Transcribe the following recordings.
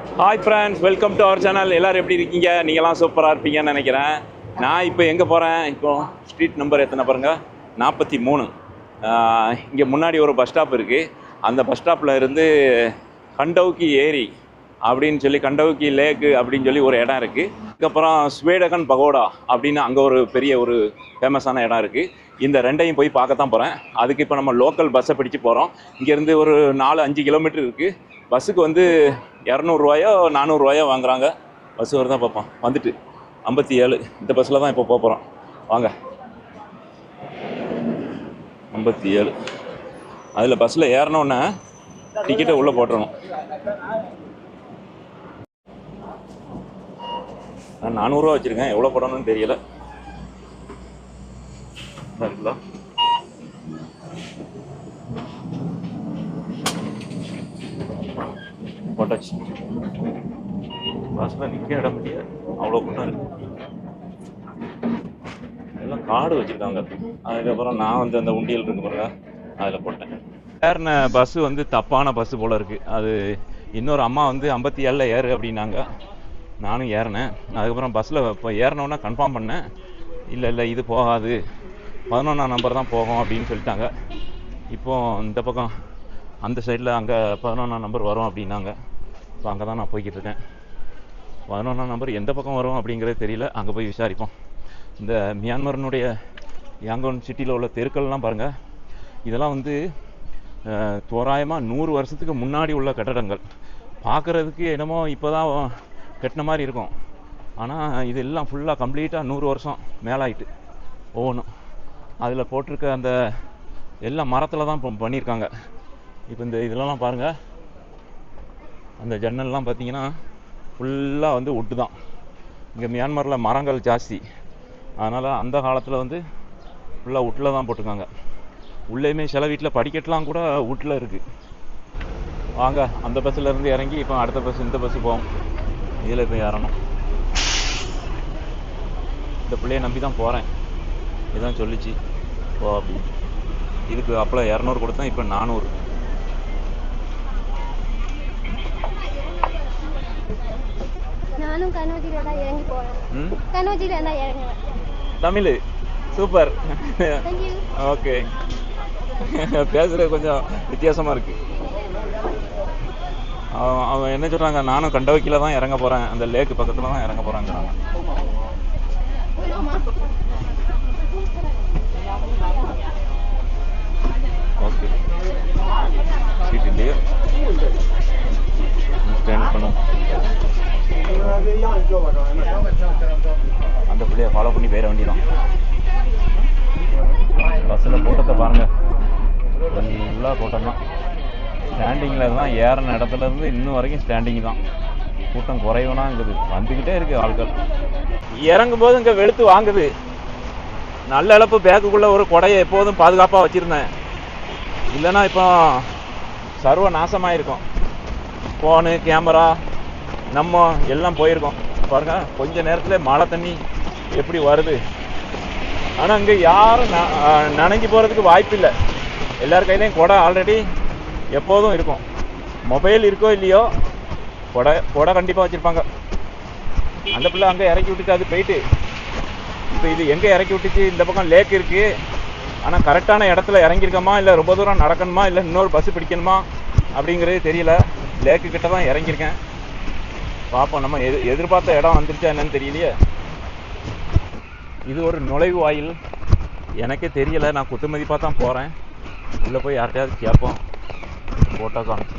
Hi friends, welcome to our channel. எல்லோரும் எப்படி இருக்கீங்க? நீங்களாம் சூப்பராக இருப்பீங்கன்னு நினைக்கிறேன். நான் இப்போ எங்கே போகிறேன்? இப்போ ஸ்ட்ரீட் நம்பர் எத்தனை பாருங்கள், 43. இங்கே முன்னாடி ஒரு பஸ் ஸ்டாப் இருக்குது. அந்த பஸ் ஸ்டாப்பில் இருந்து கண்டவுக்கி ஏரி அப்படின்னு சொல்லி, கண்டவுக்கி லேக்கு அப்படின்னு சொல்லி ஒரு இடம் இருக்குது. அதுக்கப்புறம் ஸ்வேடகன் பகோடா அப்படின்னு அங்கே ஒரு பெரிய ஒரு ஃபேமஸான இடம் இருக்குது. இந்த ரெண்டையும் போய் பார்க்கத்தான் போகிறேன். அதுக்கு இப்போ நம்ம லோக்கல் பஸ்ஸை பிடிச்சி போகிறோம். இங்கேருந்து ஒரு 4-5 கிலோமீட்டர் இருக்குது. பஸ்ஸுக்கு வந்து 200 400 வாங்குறாங்க. பஸ்ஸு வருதான் பார்ப்போம். வந்துட்டு 57 இந்த பஸ்ஸில் தான் இப்போ போகிறோம். வாங்க. 57 அதில் பஸ்ஸில் ஏறினோன்னே டிக்கெட்டை உள்ளே போட்டுறணும். நான் 400 வச்சுருக்கேன், எவ்வளோ போடணும்னு தெரியலை. இருக்குல்ல, போட்டாச்சு. பஸ்ஸில் நிற்க இடம் முடியாது, அவ்வளோ கூட்டம் இருக்குது. எல்லாம் கார்டு வச்சுருக்காங்க. அதுக்கப்புறம் நான் வந்து அந்த உண்டியல் இருக்கு பாருங்க, அதில் போட்டேன். ஏறின பஸ்ஸு வந்து தப்பான பஸ்ஸு போல் இருக்குது. அது இன்னொரு அம்மா வந்து 57 ஏறு அப்படின்னாங்க. நானும் ஏறினேன். அதுக்கப்புறம் பஸ்ஸில் இப்போ ஏறினோன்னா கன்ஃபார்ம் பண்ணேன். இல்லை இது போகாது, 11ஆம் நம்பர் தான் போகும் அப்படின்னு சொல்லிட்டாங்க. இப்போது இந்த பக்கம் அந்த சைடில் அங்கே 11ஆம் நம்பர் வரும் அப்படின்னாங்க. இப்போ அங்கே தான் நான் போய்கிட்டு இருக்கேன். 11ஆம் நம்பர் எந்த பக்கம் வரும் அப்படிங்கிறது தெரியல. அங்கே போய் விசாரிப்போம். இந்த மியான்மரினுடைய யாங்கோன் சிட்டியில் உள்ள தெருக்கள்லாம் பாருங்கள். இதெல்லாம் வந்து தோராயமாக 100 வருஷத்துக்கு முன்னாடி உள்ள கட்டடங்கள். பார்க்குறதுக்கு என்னமோ இப்போ தான் கட்டின மாதிரி இருக்கும். ஆனால் இது எல்லாம் ஃபுல்லாக கம்ப்ளீட்டாக 100 வருஷம் மேலாயிட்டு ஒவ்வொன்றும். அதில் போட்டிருக்க அந்த எல்லாம் மரத்தில் தான் பண்ணியிருக்காங்க. இப்போ இந்த இதெல்லாம் பாருங்கள், அந்த ஜன்னல்லாம் பார்த்தீங்கன்னா ஃபுல்லாக வந்து உட்டு தான். இங்கே மியான்மரில் மரங்கள் ஜாஸ்தி, அதனால் அந்த காலத்தில் வந்து ஃபுல்லாக உட்டில் தான் போட்டிருக்காங்க. உள்ளேயுமே சில வீட்டில் படிக்கட்டெலாம் கூட உட்டில் இருக்குது. வாங்க, அந்த பஸ்ஸில் இருந்து இறங்கி இப்போ அடுத்த பஸ், இந்த பஸ்ஸு போவோம். இதில் போய் ஏறணும். இந்த பிள்ளையை நம்பி தான் போகிறேன். இதுதான் சொல்லிச்சு போ அப்படி. இதுக்கு அப்போ 200 கொடுத்தேன், இப்போ 400. நானும் கனோஜில தான் இறங்கி போறேன். கனோஜில தான் இறங்குவேன். Tamil super. Thank you. Okay. பேசுகிறது கொஞ்சம் வித்தியாசமாக இருக்குது. அவன் என்ன சொல்கிறாங்க, நானும் கண்டவக்கியில் தான் இறங்க போகிறேன், அந்த லேக்கு பக்கத்தில் தான் இறங்க போகிறாங்கிறாங்க. ஓகே, சீட் இல்லையே, ஸ்டாண்ட் பண்ணும். அந்த பிள்ளையை ஃபாலோ பண்ணி போயிட வேண்டியதான். பஸ்ஸில் கூட்டத்தை பாருங்கள், ஃபுல்லாக கூட்டம் தான். ஸ்டாண்டிங்கில் தான் ஏறின இடத்துலேருந்து இன்னும் வரைக்கும் ஸ்டாண்டிங் தான். கூட்டம் குறைவனாங்குது, வந்துக்கிட்டே இருக்குது ஆட்கள். இறங்கும்போது இங்கே வெளுத்து வாங்குது. நல்ல இழப்பு. பேக்குக்குள்ளே ஒரு கொடையை எப்போதும் பாதுகாப்பாக வச்சுருந்தேன், இல்லைன்னா இப்போ சர்வ நாசமாயிருக்கும். ஃபோனு, கேமரா, நம்ம எல்லாம் போயிருக்கோம். பாருங்கள், கொஞ்ச நேரத்தில் மழை தண்ணி எப்படி வருது. ஆனால் இங்கே யாரும் நனைஞ்சு போகிறதுக்கு வாய்ப்பு இல்லை. எல்லார் கையிலையும் கொடை ஆல்ரெடி எப்போதும் இருக்கும். மொபைல் இருக்கோ இல்லையோ, கொடை கண்டிப்பாக வச்சுருப்பாங்க. அந்த பிள்ளை அங்கே இறக்கி விட்டுட்டு அது போயிட்டு இப்போ இது எங்கே இறக்கி விட்டுச்சு? இந்த பக்கம் லேக் இருக்குது. ஆனால் கரெக்டான இடத்துல இறங்கியிருக்கோமா, இல்லை ரொம்ப தூரம் நடக்கணுமா, இல்லை இன்னொரு பஸ்ஸு பிடிக்கணுமா அப்படிங்கிறது தெரியல. லேக்கு கிட்ட தான் இறங்கியிருக்கேன். பார்ப்போம், நம்ம எதிர்பார்த்த இடம் வந்துருச்சா என்னன்னு தெரியலையே. இது ஒரு நுழைவு வாயில், எனக்கே தெரியலை. நான் குத்து மதிப்பாக தான் போகிறேன். உள்ளே போய் யார்கிட்டையாவது கேட்போம். ஃபோட்டோ காமிச்சு.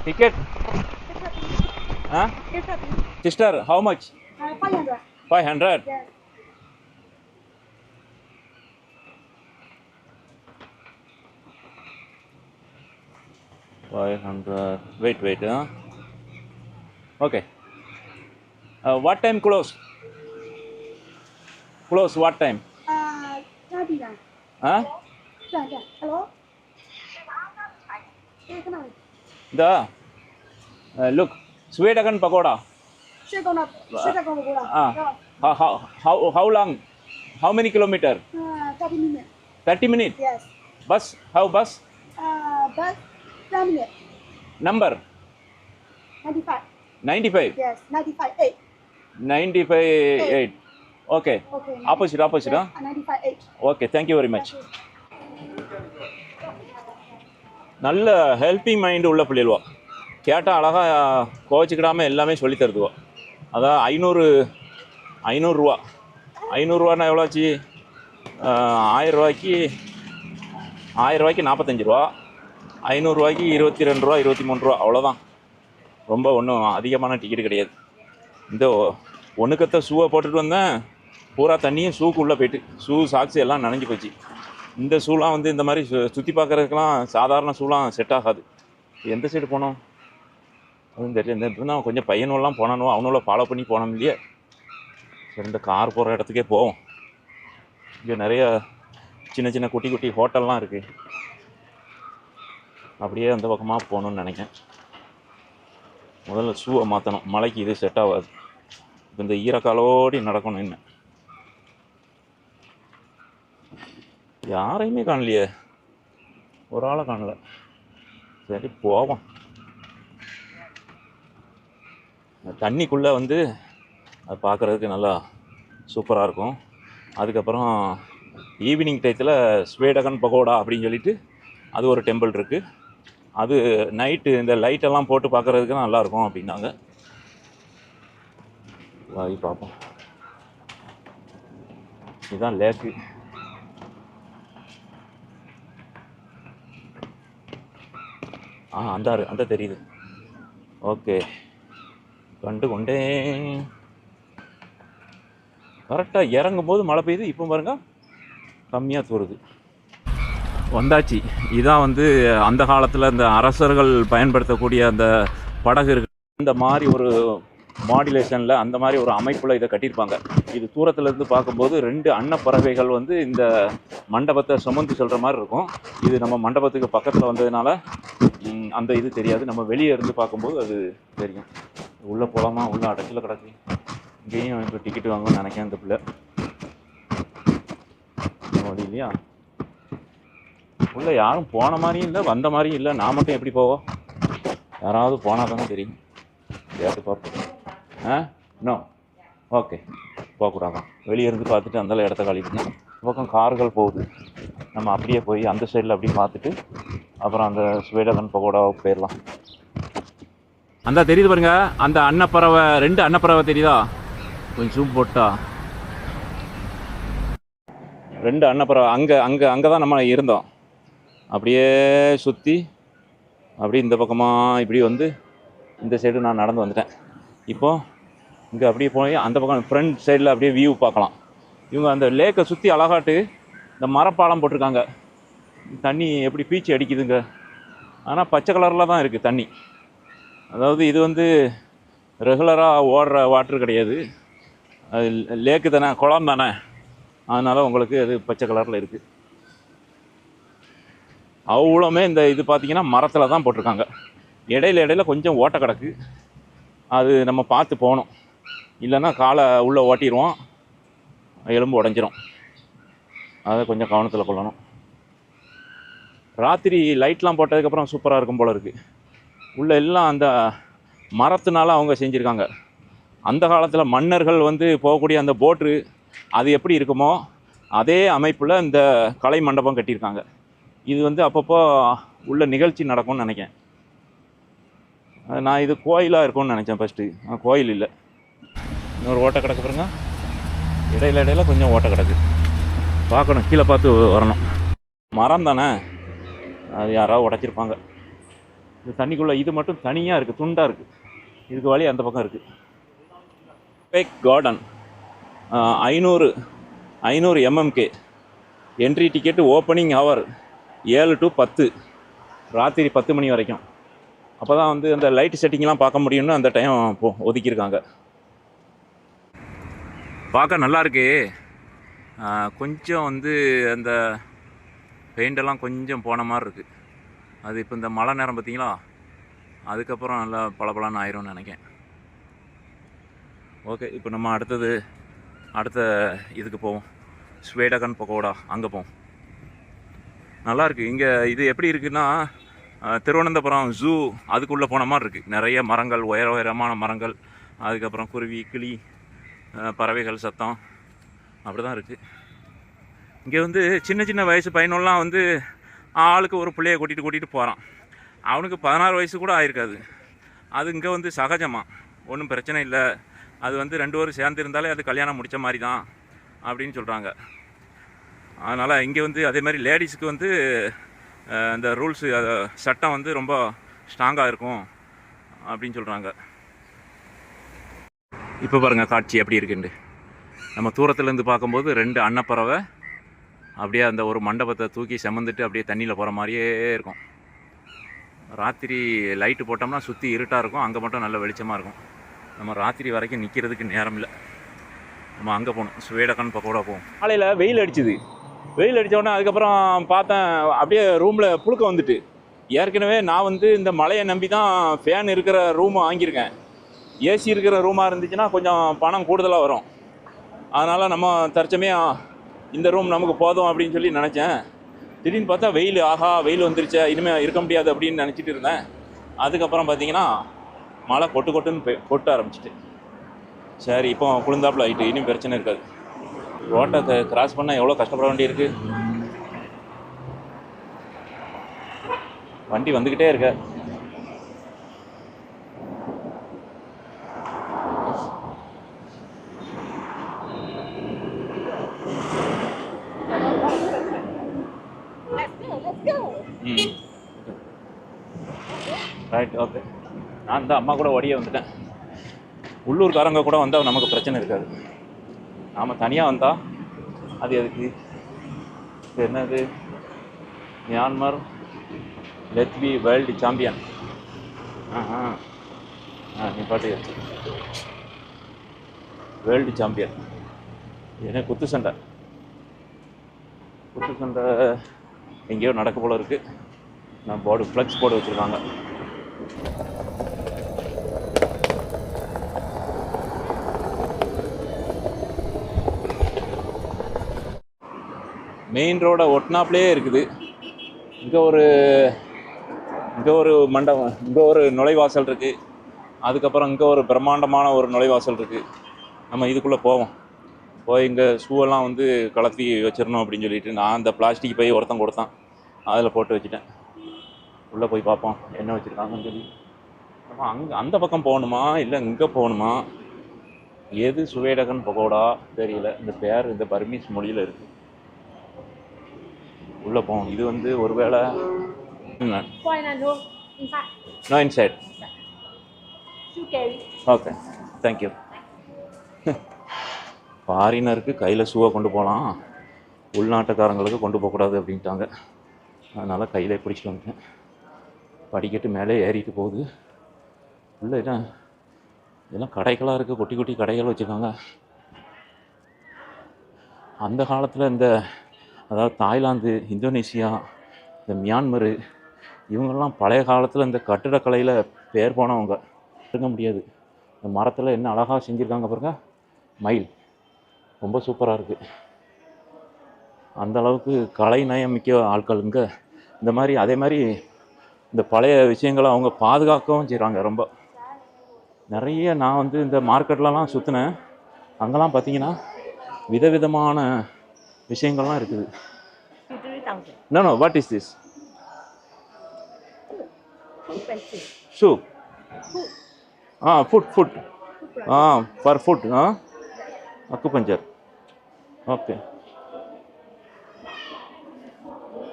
Ticket sister, how much? 500. 500. Yes. Wait. Okay. What time close? Close what time? 30. Huh? Hello? The look, Sweden pagoda. Sweden pagoda. How long? How many kilometer? 30 minutes. 30 minutes? Yes. Bus? How bus? bus 10 minutes. Number 95. 95 Yes, 95 8. 95 8 okay Okay. Opposite ஆப்போசிட்டா 95 8. Okay thank you very much. நல்ல helping mind உள்ள பிள்ளைகளுவா, கேட்டால் அழகாக கோச்சிக்கிடாமல் எல்லாமே சொல்லி தருதுவா. அதான் 500 500ரூவானா எவ்வளோ ஆச்சு? 1000 ரூபாய்க்கு 45 ரூபா, 500 ரூபாய்க்கு 22 ரூபா 23 ரூபா, அவ்வளோதான். ரொம்ப ஒன்றும் அதிகமான டிக்கெட் கிடையாது. இந்த ஒன்றுக்கத்த ஷூவை போட்டுட்டு வந்தேன், பூரா தண்ணியும் ஷூக்கு உள்ளே போயிட்டு ஷூ சாக்ஸு எல்லாம் நனைஞ்சு போச்சு. இந்த ஷூலாம் வந்து இந்த மாதிரி சுற்றி பார்க்குறதுக்கெலாம் சாதாரண ஷூலாம் செட் ஆகாது. எந்த சைடு போனோம் அதுவும் தெரியல. இந்த தான் கொஞ்சம் பையனெல்லாம் போனானோ அவனோட ஃபாலோ பண்ணி போனோம் இல்லையே. சரி, இந்த கார் போகிற இடத்துக்கே போவோம். இங்கே நிறைய சின்ன சின்ன குட்டி குட்டி ஹோட்டல்லாம் இருக்குது. அப்படியே அந்த பக்கமாக போகணுன்னு நினைக்கிறேன். முதல்ல ஷூவை மாற்றணும், மழைக்கு இது செட் ஆகாது. இப்போ இந்த ஈரக்காலோடி நடக்கணும். என்ன யாரையுமே காணலையே, ஒரு ஆளை காணல. சரி போவோம். தண்ணிக்குள்ளே வந்து அது பார்க்குறதுக்கு நல்லா சூப்பராக இருக்கும். அதுக்கப்புறம் ஈவினிங் டயத்தில் ஸ்வேடகன் பகோடா அப்படின்னு சொல்லிட்டு அது ஒரு டெம்பிள் இருக்குது. அது நைட்டு இந்த லைட்டெல்லாம் போட்டு பார்க்குறதுக்கு நல்லாயிருக்கும் அப்படின்னாங்க. வாங்கி பார்ப்போம். இதுதான் லேக்கு. அந்த தெரியுது. ஓகே, கண்டு கொண்டேன். கரெக்டாக இறங்கும்போது மழை பெய்யுது. இப்போ பாருங்க கம்மியாக தூருது. வந்தாச்சு. இதான் வந்து அந்த காலத்தில் இந்த அரசர்கள் பயன்படுத்தக்கூடிய அந்த படகு இருக்கு. இந்த மாதிரி ஒரு மாடுலேஷனில் அந்த மாதிரி ஒரு அமைப்பில் இதை கட்டியிருப்பாங்க. இது தூரத்துலேருந்து பார்க்கும்போது 2 அன்னப்பறவைகள் வந்து இந்த மண்டபத்தை சுமந்து செல்கிற மாதிரி இருக்கும். இது நம்ம மண்டபத்துக்கு பக்கத்தில் வந்ததுனால அந்த இது தெரியாது. நம்ம வெளியே இருந்து பார்க்கும்போது அது தெரியும். உள்ளே போகலாமா? உள்ளே அடைச்சில் கிடக்கு. இங்கேயும் இப்போ டிக்கெட் வாங்கணும்னு நினைக்கிறேன் இந்த பிள்ளை. வழி இல்லையா? உள்ளே யாரும் போன மாதிரியும் இல்லை, வந்த மாதிரியும் இல்லை. நான் மட்டும் எப்படி போவோம்? யாராவது போனால் தானே தெரியும். கேட்டு பார்ப்போம். இன்னும் ஓகே, போகக்கூடாதான். வெளியே இருந்து பார்த்துட்டு அந்த இடத்த காலிட்டு பக்கம் கார்கள் போகுது. நம்ம அப்படியே போய் அந்த சைடில் அப்படியே பார்த்துட்டு அப்புறம் அந்த ஸ்வேடகன் பகோடாவுக்கு போயிடலாம். அந்த தெரியுது பாருங்க, அந்த அன்னப்பறவை, 2 அன்னப்பறவை தெரியுதா? கொஞ்சம் ஜூம் போட்டா 2 அன்னப்பறவை. அங்கே தான் நம்ம இருந்தோம். அப்படியே சுற்றி அப்படியே இந்த பக்கமாக இப்படி வந்து இந்த சைடு நான் நடந்து வந்துட்டேன். இப்போது இங்கே அப்படியே போய் அந்த பக்கம் ஃப்ரண்ட் சைடில் அப்படியே வியூ பார்க்கலாம். இவங்க அந்த லேக்கை சுற்றி அழகாட்டு இந்த மரப்பாலம் போட்டிருக்காங்க. தண்ணி எப்படி பீச்சு அடிக்குதுங்க. ஆனால் பச்சை கலரில் தான் இருக்குது தண்ணி. அதாவது இது வந்து ரெகுலராக ஓடுற வாட்ரு கிடையாது. அது லேக்கு தானே, குளம் தானே, அதனால் உங்களுக்கு அது பச்சை கலரில் இருக்குது. அவ்வளோமே இந்த இது பார்த்திங்கன்னா மரத்தில் தான் போட்டிருக்காங்க. இடையில கொஞ்சம் ஓட்ட கிடக்கு. அது நம்ம பார்த்து போகணும், இல்லைன்னா காலை உள்ளே ஓட்டிடுவோம், எலும்பு உடஞ்சிரும். அதை கொஞ்சம் கவனத்தில் கொள்ளணும். ராத்திரி லைட்லாம் போட்டதுக்கப்புறம் சூப்பராக இருக்கும் போல் இருக்குது. உள்ளே எல்லாம் அந்த மரத்தினால அவங்க செஞ்சுருக்காங்க. அந்த காலத்தில் மன்னர்கள் வந்து போகக்கூடிய அந்த போட்டு அது எப்படி இருக்குமோ அதே அமைப்பில் இந்த கலை மண்டபம் கட்டியிருக்காங்க. இது வந்து அப்பப்போ உள்ள நிகழ்ச்சி நடக்கும்னு நினைக்கிறேன். நான் இது கோயிலாக இருக்கும்னு நினச்சேன் ஃபஸ்ட்டு. கோயில் இல்லை. இன்னொரு ஓட்டை கிடக்கு பாருங்க. இடையில கொஞ்சம் ஓட்டை கிடக்கு. பார்க்கணும், கீழே பார்த்து வரணும். மரம் தானே, அது யாராவது உடைச்சிருப்பாங்க. இது தண்ணிக்குள்ளே இது மட்டும் தனியாக இருக்குது, துண்டாக இருக்குது. இதுக்கு வழி அந்த பக்கம் இருக்குது. Back garden 500 MMK. Entry ticket. Opening hour 7 to 10, ராத்திரி 10 மணி வரைக்கும். அப்போ தான் வந்து அந்த லைட் செட்டிங்லாம் பார்க்க முடியும்னு அந்த டைம் ஒதுக்கியிருக்காங்க. பார்க்க நல்லா இருக்கு. கொஞ்சம் வந்து அந்த பெயிண்டெல்லாம் கொஞ்சம் போன மாதிரி இருக்குது. அது இப்போ இந்த மழை நேரம் பார்த்தீங்களா, அதுக்கப்புறம் நல்லா பளபளன்னு ஆயிரும்னு நினைக்கிறேன். ஓகே, இப்போ நம்ம அடுத்த இதுக்கு போவோம். ஸ்வேடகன் பகோடா, அங்கே போவோம். நல்லாயிருக்கு. இங்கே இது எப்படி இருக்குன்னா, திருவனந்தபுரம் ஜூ அதுக்குள்ளே போன மாதிரி இருக்குது. நிறைய மரங்கள், உயரமான மரங்கள், அதுக்கப்புறம் குருவி, கிளி, பறவைகள் சத்தம் அப்படி தான் இருக்குது. இங்கே வந்து சின்ன சின்ன வயசு பையனெல்லாம் வந்து ஆளுக்கு ஒரு பிள்ளையை கூட்டிகிட்டு போகிறான். அவனுக்கு 16 வயசு கூட ஆயிருக்காது. அது இங்கே வந்து சகஜமாக ஒன்றும் பிரச்சனை இல்லை. அது வந்து 2 பேரும் சேர்ந்து இருந்தாலே அது கல்யாணம் முடித்த மாதிரி தான் அப்படின்னு சொல்கிறாங்க. அதனால் இங்கே வந்து அதே மாதிரி லேடிஸுக்கு வந்து இந்த ரூல்ஸு சட்டம் வந்து ரொம்ப ஸ்ட்ராங்காக இருக்கும் அப்படின்னு சொல்கிறாங்க. இப்போ பாருங்கள் காட்சி எப்படி இருக்குண்டு. நம்ம தூரத்துலேருந்து பார்க்கும்போது 2 அன்னப்பறவை அப்படியே அந்த ஒரு மண்டபத்தை தூக்கி செமந்துட்டு அப்படியே தண்ணியில் போகிற மாதிரியே இருக்கும். ராத்திரி லைட்டு போட்டோம்னா சுற்றி இருட்டாக இருக்கும், அங்கே மட்டும் நல்ல வெளிச்சமாக இருக்கும். நம்ம ராத்திரி வரைக்கும் நிற்கிறதுக்கு நேரம் இல்லை. நம்ம அங்கே போகணும், ஸ்வேடகன் பக்கோடா போவோம். காலையில் வெயில் அடிச்சுது. வெயில் அடித்தோடனே அதுக்கப்புறம் பார்த்தேன் அப்படியே ரூமில் புழுக்க வந்துட்டு. ஏற்கனவே நான் வந்து இந்த மழையை நம்பி தான் ஃபேன் இருக்கிற ரூம் வாங்கியிருக்கேன். ஏசி இருக்கிற ரூமாக இருந்துச்சுன்னா கொஞ்சம் பணம் கூடுதலாக வரும். அதனால் நம்ம தற்சமயம் இந்த ரூம் நமக்கு போதும் அப்படின்னு சொல்லி நினச்சேன். திடீர்னு பார்த்தா வெயில், ஆஹா வெயில் வந்துருச்சே, இனிமேல் இருக்க முடியாது அப்படின்னு நினச்சிட்டு இருந்தேன். அதுக்கப்புறம் பார்த்தீங்கன்னா மழை கொட்டுன்னு கொட்ட ஆரம்பிச்சிட்டு. சரி இப்போ குளிர்ந்தாப்புல ஆகிட்டு, இனியும் பிரச்சனை இருக்காது. ரோட்டை கிராஸ் பண்ணால் எவ்வளோ கஷ்டப்பட வேண்டியிருக்கு. வண்டி வந்துக்கிட்டே இருக்க. Right, okay. நான் இந்த அம்மா கூட ஓடியே வந்துட்டேன். உள்ளூர்காரங்க கூட வந்தால் நமக்கு பிரச்சனை இருக்காது. நாம் தனியாக வந்தால் அது எதுக்கு? என்னது, மியான்மர் லெத்வி வேர்ல்டு சாம்பியன். நீ பாட்டு வேர்ல்டு சாம்பியன். ஏன்னா குத்து சண்டை எங்கேயோ நடக்க போல இருக்குது. நான் போர்டு ஃப்ளெக்ஸ் போர்டு வச்சுருக்காங்க. மெயின் ரோடை ஒட்டினாப்லே இருக்குது. இங்கே ஒரு மண்டபம், இங்கே ஒரு நுழைவாசல் இருக்குது. அதுக்கப்புறம் இங்கே ஒரு பிரம்மாண்டமான ஒரு நுழைவாசல் இருக்குது. நம்ம இதுக்குள்ளே போய் இங்கே ஷூவெல்லாம் வந்து கலத்தி வச்சிடணும் அப்படின்னு சொல்லிட்டு நான் அந்த பிளாஸ்டிக் பை ஒருத்தன் கொடுத்தான், அதில் போட்டு வச்சுட்டேன். உள்ளே போய் பார்ப்போம் என்ன வச்சுருக்காங்கன்னு சொல்லி. நம்ம அந்த பக்கம் போகணுமா இல்லை இங்கே போகணுமா? எது சுவேடகன் பகோடா தெரியல. இந்த பேர் இந்த பர்மீஸ் மொழியில் இருக்குது. உள்ளே போவோம். இது வந்து ஒருவேளை நோ இன்சைட். Okay, thank you. ஃபாரினருக்கு கையில் ஷூவை கொண்டு போகலாம், உள்நாட்டுக்காரங்களுக்கு கொண்டு போகக்கூடாது அப்படின்ட்டாங்க. அதனால் கையில் பிடிச்சிட்டு வந்துட்டேன். படிக்கட்டு மேலே ஏறிட்டு போகுது. உள்ளே இதெல்லாம் கடைகளாக இருக்குது, குட்டி குட்டி கடைகள் வச்சுருக்காங்க. அந்த காலத்தில் அதாவது தாய்லாந்து, இந்தோனேஷியா, இந்த மியான்மரு, இவங்கெல்லாம் பழைய காலத்தில் இந்த கட்டிடக்கலையில் பேர் போனவங்க. இருக்க முடியாது. இந்த மரத்தில் என்ன அழகாக செஞ்சுருக்காங்க பாருங்க. மயில் ரொம்ப சூப்பராக இருக்குது. அந்தளவுக்கு கலை நயம் மிக்க ஆட்கள் இங்கே. இந்த மாதிரி அதே மாதிரி இந்த பழைய விஷயங்களை அவங்க பாதுகாக்கவும் செய்கிறாங்க. ரொம்ப நிறைய நான் வந்து இந்த மார்க்கெட்லலாம் சுற்றினேன். அங்கெல்லாம் பார்த்தீங்கன்னா விதவிதமான விஷயங்கள்லாம் இருக்குது. Know what is this? Shoe. Food for food. Acupuncture. Okay.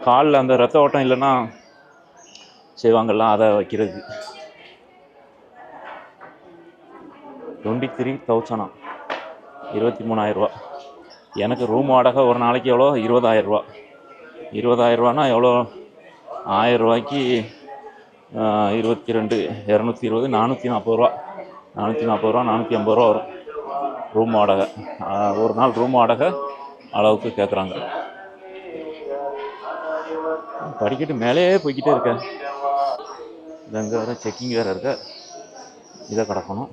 காலில் அந்த ரத்த ஓட்டம் இல்லைன்னா செய்வாங்கள்லாம், அதை வைக்கிறது. 23,000, 23,000 ரூபா. எனக்கு ரூம் வாடகை ஒரு நாளைக்கு எவ்வளோ? 20,000 ரூபா. 20,000 ரூபானா எவ்வளோ? 1000 ரூபாய்க்கு 22, 220, 440 ரூபா. 440 ரூபா, 450 ரூபா வரும் ரூம் வாடகை. ஒரு நாள் ரூம் வாடகை அளவுக்கு கேட்குறாங்க. படிக்கட்டு மேலேயே போய்கிட்டே இருக்கேன். இங்கே வேறு செக்கிங் வேறு இருக்க. இதை கடக்கணும்.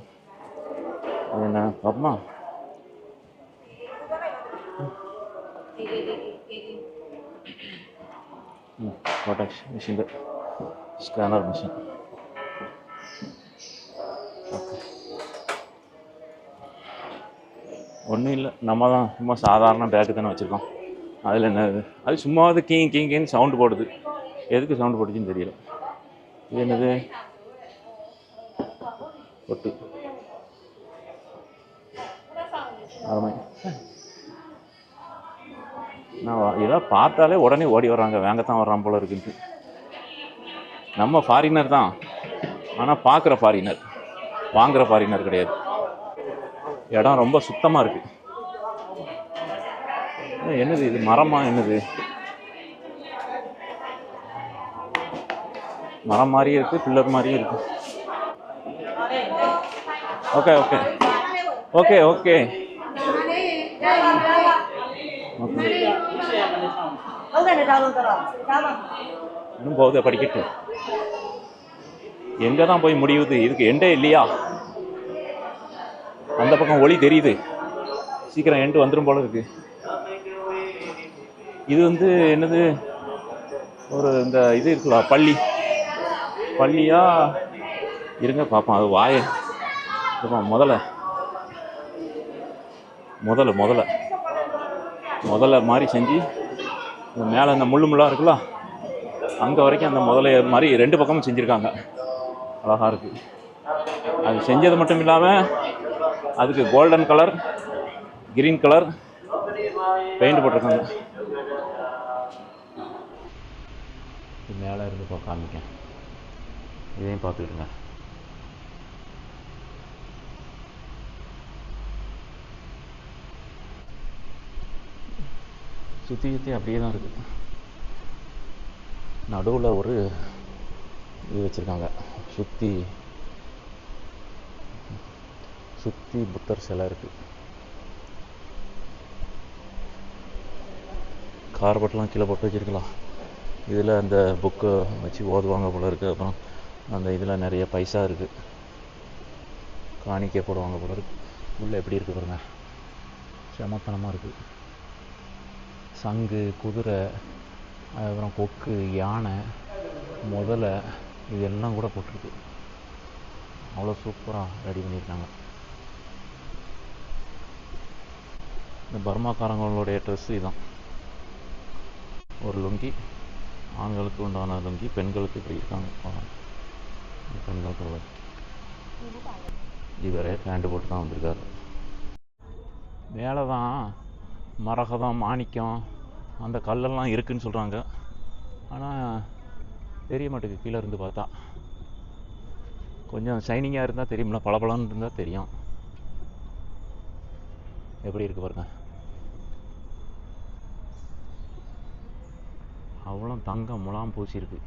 அது என்ன பார்ப்போமா? கோட்டாக்ஸ் மிஷின். Scanner machine. ஒன்றும் இல்லை, நம்ம தான் சும்மா சாதாரண பேக்கு தானே வச்சுருக்கோம். அதில் என்ன அது சும்மாவது கீன்னு சவுண்டு போடுது. எதுக்கு சவுண்டு போட்டுச்சுன்னு தெரியல. இது என்னது? பொட்டு அருமை. நான் இதெல்லாம் பார்த்தாலே உடனே ஓடி வர்றாங்க, வேங்கத்தான் வர்றான் போல இருக்குன்ட்டு. நம்ம ஃபாரினர் தான், ஆனால் பார்க்குற ஃபாரினர், வாங்குகிற ஃபாரினர் கிடையாது. இடம் ரொம்ப சுத்தமாக இருக்குது. என்னது இது? மரமா? என்னது மரம் மாதிரியே இருக்குது, பில்லர் மாதிரியே இருக்குது. ஓகே ஓகே ஓகே ஓகே இன்னும் போகுது படிக்கட்டு. எங்கே தான் போய் முடியுது? இதுக்கு எண்டே இல்லையா? அந்த பக்கம் ஒளி தெரியுது, சீக்கிரம் எண்டு வந்துடும் போல இருக்கு. இது வந்து என்னது? ஒரு இந்த இது இருக்குல்ல, பள்ளியா? இருங்க பார்ப்போம். அது வாய முதல்ல மாதிரி செஞ்சு மேலே இந்த முள்ளாக இருக்குல்ல, அங்கே வரைக்கும் அந்த முதல்ல மாதிரி 2 பக்கமும் செஞ்சுருக்காங்க. அழகாக இருக்குது. அது செஞ்சது மட்டும் இல்லாமல் அதுக்கு golden colour, green colour paint போட்டிருக்காங்க. மேலே இருந்து காமிக்க, இதையும் பார்த்துக்கிட்டுங்க. சுற்றி அப்படியே தான் இருக்குது. நடுவில் ஒரு இது வச்சுருக்காங்க, சுற்றி புத்தர் சிலை இருக்குது. கார்பெட்லாம் கீழே போட்டு வச்சுருக்கலாம். இதில் அந்த புக்கை வச்சு ஓதுவாங்க போல இருக்குது. அப்புறம் அந்த இதில் நிறைய பைசா இருக்குது, காணிக்கை போடுவாங்க போல இருக்குது. உள்ளே எப்படி இருக்குது பாருங்க, செமத்தனமாக இருக்குது. சங்கு, குதிரை, அதுக்கப்புறம் கொக்கு, யானை, முதலை, இது எல்லாம் கூட போட்டிருக்கு. அவ்வளோ சூப்பராக ரெடி பண்ணியிருக்காங்க. இந்த பர்மாக்காரங்களுடைய ட்ரெஸ்ஸு இதுதான். ஒரு லுங்கி, ஆண்களுக்கு உண்டான லுங்கி, பெண்களுக்கு இப்படி இருக்காங்க. பெண்களுக்கு இவரே பேண்ட் போட்டு தான் வந்திருக்காரு. மேலே தான் மரகதம், மாணிக்கம், அந்த கல்லெல்லாம் இருக்குதுன்னு சொல்கிறாங்க. ஆனால் தெரிய மாட்டேங்குது. கீழே இருந்து பார்த்தா கொஞ்சம் ஷைனிங்காக இருந்தால் தெரியும்ல, பளபளன்னு இருந்தால் தெரியும். எப்படி இருக்குது பாருங்க. அவ்வளோ தங்கம் முலாம் பூசியிருக்கு.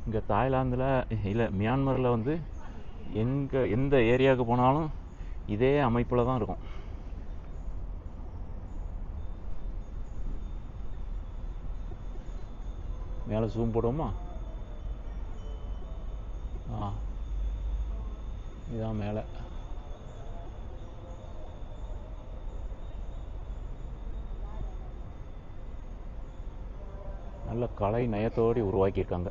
இங்கே தாய்லாந்தில் இல்லை மியான்மரில் வந்து எந்த ஏரியாவுக்கு போனாலும் இதே அமைப்பில் தான் இருக்கும். மேலே ஜூம் போடுவோமா? இதான் மேலே. நல்ல கலை நயத்தோடு உருவாக்கியிருக்காங்க.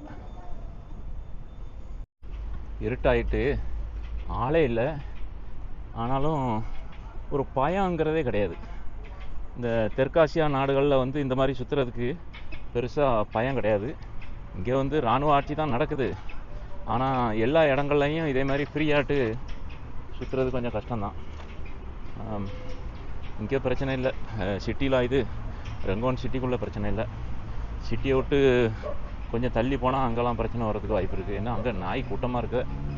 இருட்டாயிட்டு ஆளே இல்லை, ஆனாலும் ஒரு பயங்கிறதே கிடையாது. இந்த தெற்காசியா நாடுகளில் வந்து இந்த மாதிரி சுற்றுறதுக்கு பெருசாக பயம் கிடையாது. இங்கே வந்து இராணுவ ஆட்சி தான் நடக்குது, ஆனால் எல்லா இடங்கள்லையும் இதே மாதிரி ஃப்ரீயாட்டு சுற்றுறது கொஞ்சம் கஷ்டம்தான். இங்கே பிரச்சனை இல்லை. சிட்டியில் இது ரெங்கோன் சிட்டிக்குள்ளே பிரச்சனை இல்லை. சிட்டியை விட்டு கொஞ்சம் தள்ளி போனால் அங்கெல்லாம் பிரச்சனை வர்றதுக்கு வாய்ப்பு இருக்குது. ஏன்னா அங்கே நாய் கூட்டமாக இருக்குது.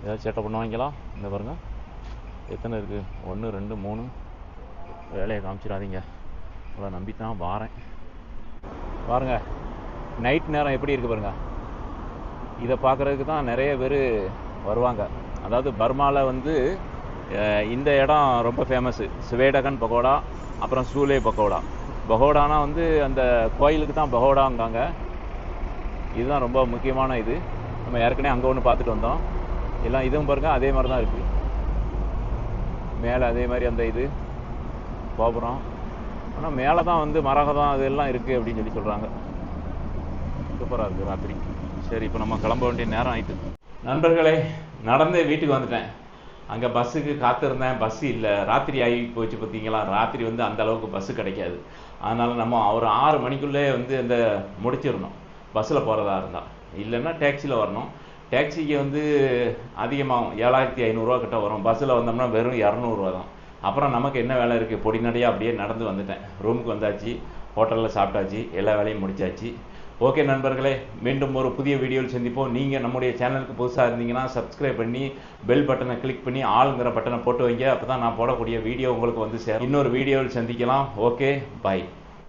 ஏதாவது சேட்டை பண்ணுவாங்களா? இந்த பாருங்க எத்தனை இருக்குது, 1 2 3. வேலையை காமிச்சிடாதீங்க, அவ்வளோ நம்பித்தான் வாரேன். பாருங்க நைட் நேரம் எப்படி இருக்குது பாருங்க. இதை பார்க்குறதுக்கு தான் நிறைய பேர் வருவாங்க. அதாவது பர்மாவில் வந்து இந்த இடம் ரொம்ப ஃபேமஸ்ஸு. ஸ்வேடகன் பகோடா, அப்புறம் சூலே பகோடா. பகோடானா வந்து அந்த கோயிலுக்கு தான் பகோடாங்காங்க. இதுதான் ரொம்ப முக்கியமான இது. நம்ம ஏற்கனவே அங்கே ஒன்று பார்த்துட்டு வந்தோம். எல்லாம் இதுவும் பாருங்கள் அதே மாதிரி தான் இருக்குது. மேலே அதே மாதிரி அந்த இது கோபுரம், ஆனால் மேலே தான் வந்து மரகதம் அதெல்லாம் இருக்குது அப்படின்னு சொல்லி சொல்கிறாங்க. சூப்பராக இருக்குது ராத்திரி. சரி, இப்போ நம்ம கிளம்ப வேண்டிய நேரம் ஆயிட்டு. நண்பர்களே, நடந்தே வீட்டுக்கு வந்துட்டேன். அங்கே பஸ்ஸுக்கு காத்திருந்தேன், பஸ்ஸு இல்லை. ராத்திரி ஆகி போச்சு பார்த்தீங்களா. ராத்திரி வந்து அந்த அளவுக்கு பஸ்ஸு கிடைக்காது. அதனால் நம்ம ஒரு 6 மணிக்குள்ளே வந்து அந்த முடிச்சிடணும் பஸ்ஸில் போகிறதா இருந்தால். இல்லைன்னா டேக்ஸியில் வரணும். டேக்ஸிக்கு வந்து அதிகமாகும், 7500 கிட்ட வரும். பஸ்ஸில் வந்தோம்னா வெறும் 200 தான். அப்புறம் நமக்கு என்ன வேலை இருக்குது, பொடி நடையாக அப்படியே நடந்து வந்துட்டேன். ரூமுக்கு வந்தாச்சு, ஹோட்டலில் சாப்பிட்டாச்சு, எல்லா வேலையும் முடிச்சாச்சு. ஓகே நண்பர்களே, மீண்டும் ஒரு புதிய வீடியோவில் சந்திப்போம். நீங்கள் நம்முடைய சேனலுக்கு புதுசாக இருந்தீங்கன்னா சப்ஸ்கிரைப் பண்ணி பெல் பட்டனை கிளிக் பண்ணி ஆளுங்கிற பட்டனை போட்டு வைங்க. அப்போ தான் நான் போடக்கூடிய வீடியோ உங்களுக்கு வந்து சேரும். இன்னொரு வீடியோவில் சந்திக்கலாம். Okay, by.